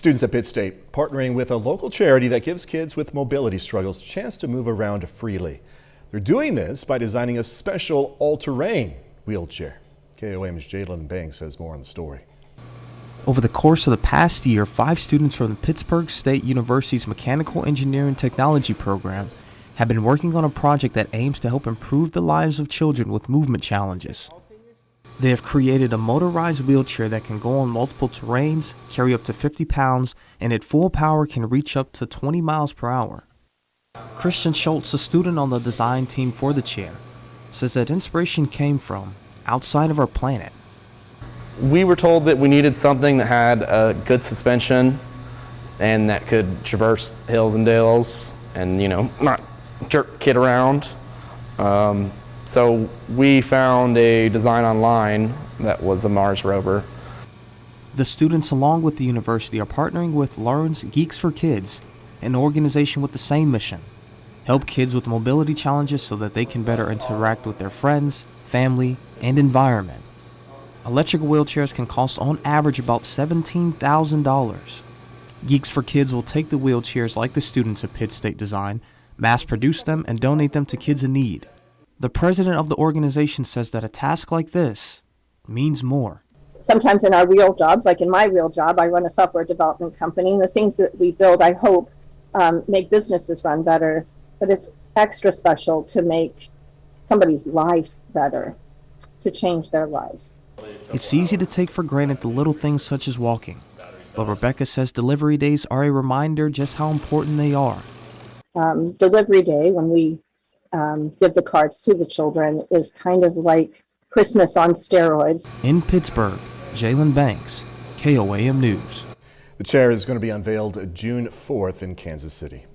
Students at Pitt State partnering with a local charity that gives kids with mobility struggles a chance to move around freely. They're doing this by designing a special all-terrain wheelchair. KOM's Jalen Banks has more on the story. Over the course of the past year, 5 students from the Pittsburgh State University's Mechanical Engineering Technology program have been working on a project that aims to help improve the lives of children with movement challenges. They have created a motorized wheelchair that can go on multiple terrains, carry up to 50 pounds, and at full power can reach up to 20 miles per hour. Christian Schultz, a student on the design team for the chair, says that inspiration came from outside of our planet. We were told that we needed something that had a good suspension and that could traverse hills and dales and, not jerk kid around. So we found a design online that was a Mars rover. The students, along with the university, are partnering with Learn's Geeks for Kids, an organization with the same mission: help kids with mobility challenges so that they can better interact with their friends, family, and environment. Electric wheelchairs can cost on average about $17,000. Geeks for Kids will take the wheelchairs like the students at Pitt State design, mass produce them, and donate them to kids in need. The president of the organization says that a task like this means more. Sometimes in our real jobs, like in my real job, I run a software development company, and the things that we build, I hope, make businesses run better. But it's extra special to make somebody's life better, to change their lives. It's easy to take for granted the little things such as walking, but Rebecca says delivery days are a reminder just how important they are. Delivery day, when we give the cards to the children, is kind of like Christmas on steroids. In Pittsburgh, Jalen Banks, KOAM News. The chair is going to be unveiled June 4th in Kansas City.